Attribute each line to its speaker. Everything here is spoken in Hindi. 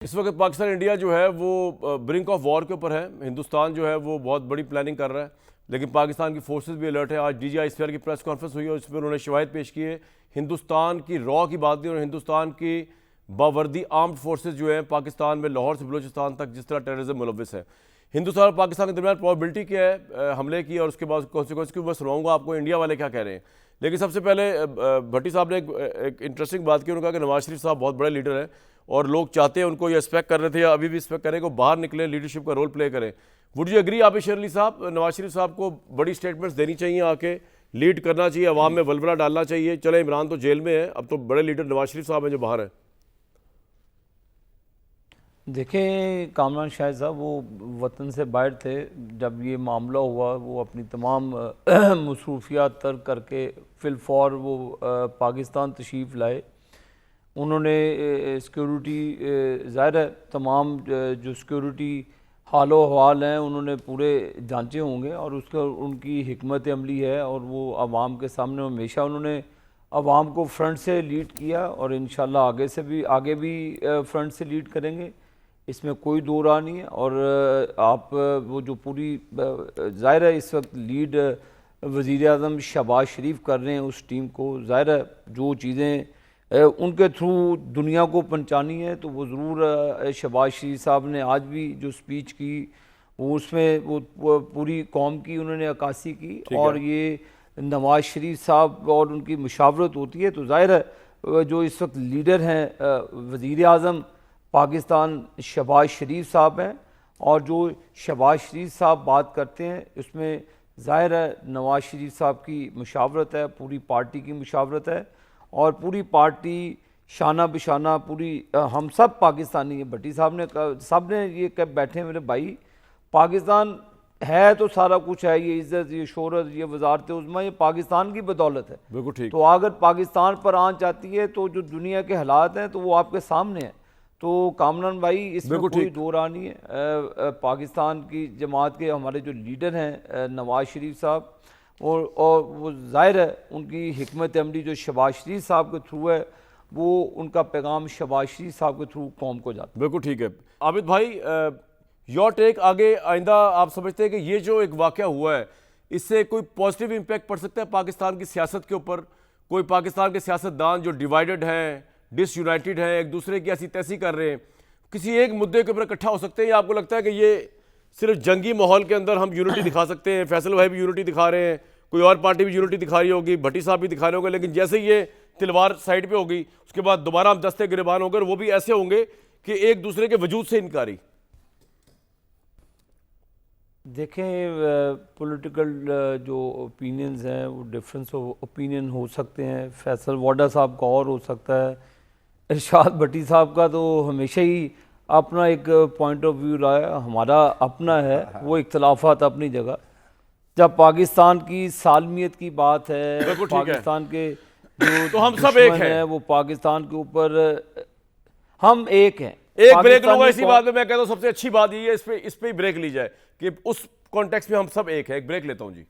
Speaker 1: इस वक्त पाकिस्तान इंडिया जो है वो ब्रिंक ऑफ वॉर के ऊपर है। हिंदुस्तान जो है वो बहुत बड़ी प्लानिंग कर रहा है, लेकिन पाकिस्तान की फोर्सेस भी अलर्ट है। आज DGI की प्रेस कॉन्फ्रेंस हुई और इसमें उन्होंने शवाहिद पेश किए। हिंदुस्तान की रॉ की बात नहीं और हिंदुस्तान की बावर्दी आर्म्ड फोर्सेज जो है पाकिस्तान में लाहौर से बलूचिस्तान तक जिस तरह टेररिज्म मुलविस है। हिंदुस्तान और पाकिस्तान के दरमियान प्रोबेबिलिटी क्या है हमले की और उसके बाद कॉन्सिक्वेंस की मैं सुनाऊंगा आपको इंडिया वाले क्या कह रहे हैं। लेकिन सबसे पहले भट्टी साहब ने एक इंटरेस्टिंग बात की। उन्होंने कहा कि नवाज शरीफ साहब बहुत बड़े लीडर हैं और लोग चाहते हैं उनको ये एक्सपेक्ट कर रहे थे या अभी भी एक्सपेक्ट करें कि बाहर निकले, लीडरशिप का रोल प्ले करें। वुड यू एग्री आप शेर अली साहब, नवाज शरीफ साहब को बड़ी स्टेटमेंट्स देनी चाहिए, आके लीड करना चाहिए, अवाम में वलवला डालना चाहिए? चले इमरान तो जेल में है, अब तो बड़े लीडर नवाज शरीफ साहब हैं जो बाहर हैं।
Speaker 2: देखें, कामरान शाहिद साहब वो वतन से बाहर थे जब ये मामला हुआ। वो अपनी तमाम मसरूफियात तर्क करके फिलफौर वो पाकिस्तान तशरीफ़ लाए। उन्होंने सिक्योरिटी ज़ाहिर है तमाम जो सिक्योरिटी हालो हवाल हैं उन्होंने पूरे जांचे होंगे और उसका उनकी हिकमत अमली है और वो आवाम के सामने हमेशा उन्होंने आवाम को फ्रंट से लीड किया और इंशाल्लाह आगे भी फ्रंट से लीड करेंगे, इसमें कोई दो राह नहीं है। और आप वो जो पूरी ज़ाहिर है इस वक्त लीड वज़ीर आज़म शहबाज शरीफ कर रहे हैं उस टीम को, ज़ाहिर है जो चीज़ें उनके थ्रू दुनिया को पहुंचानी है तो वो ज़रूर शहबाज शरीफ साहब ने आज भी जो स्पीच की वो उसमें वो पूरी कौम की उन्होंने अक्कासी की। और ये नवाज शरीफ साहब और उनकी मुशावरत होती है तो ज़ाहिर है जो इस वक्त लीडर हैं वज़ीर आज़म पाकिस्तान शहबाज शरीफ साहब हैं और जो शहबाज शरीफ साहब बात करते हैं उसमें ज़ाहिर है नवाज शरीफ साहब की मुशावरत है, पूरी पार्टी की मुशावरत है और पूरी पार्टी शाना बिशाना पूरी हम सब पाकिस्तानी हैं। भट्टी साहब ने सब ने ये कब बैठे मेरे भाई, पाकिस्तान है तो सारा कुछ है, ये इज़्ज़त, ये शोहरत, ये वजारत उज़्मा, ये पाकिस्तान की बदौलत है।
Speaker 1: बिल्कुल ठीक।
Speaker 2: तो अगर पाकिस्तान पर आंच आती है तो जो दुनिया के हालात हैं तो वो आपके सामने हैं। तो कामरान भाई इसमें कोई दो राह नहीं है। पाकिस्तान की जमात के हमारे जो लीडर हैं नवाज शरीफ साहब और वो ज़ाहिर है उनकी हिकमत अमली जो शहबाज शरीफ साहब के थ्रू है वो उनका पैगाम शहबाज शरीफ साहब के थ्रू कौम को जाता है।
Speaker 1: बिल्कुल ठीक है। आबिद भाई, योर टेक, आगे आइंदा आप समझते हैं कि ये जो एक वाक़या हुआ है इससे कोई पॉजिटिव इम्पैक्ट पड़ सकता है पाकिस्तान की सियासत के ऊपर? कोई पाकिस्तान के सियासतदान जो डिवाइडेड हैं, डिसयूनाइटेड हैं, एक दूसरे की ऐसी तैसी कर रहे हैं, किसी एक मुद्दे के ऊपर इकट्ठा हो सकते हैं या आपको लगता है कि ये सिर्फ जंगी माहौल के अंदर हम यूनिटी दिखा सकते हैं? फैसल भाई भी यूनिटी दिखा रहे हैं, कोई और पार्टी भी यूनिटी दिखा रही होगी, भट्टी साहब भी दिखा रहे होंगे, लेकिन जैसे ये तलवार साइड पे होगी उसके बाद दोबारा हम दस्ते गिरबान होकर वो भी ऐसे होंगे कि एक दूसरे के वजूद से इनकारी।
Speaker 2: देखें, पॉलिटिकल जो ओपिनियंस हैं वो डिफरेंस ओपिनियन हो सकते हैं। फैसल वाडा साहब का और हो सकता है, इरशाद भट्टी साहब का तो हमेशा ही अपना एक पॉइंट ऑफ व्यू रहा है, हमारा अपना है। वो इख्तलाफात अपनी जगह। जब पाकिस्तान की सालमियत की बात है, पाकिस्तान के जो
Speaker 1: तो हम सब एक हैं,
Speaker 2: वो पाकिस्तान के ऊपर हम एक हैं।
Speaker 1: एक ब्रेक लूंगा इसी बात में, मैं कहता हूं सबसे अच्छी बात ये है इस पे ही ब्रेक ली जाए कि उस कॉन्टेक्स्ट में हम सब एक है। एक ब्रेक लेता हूं जी।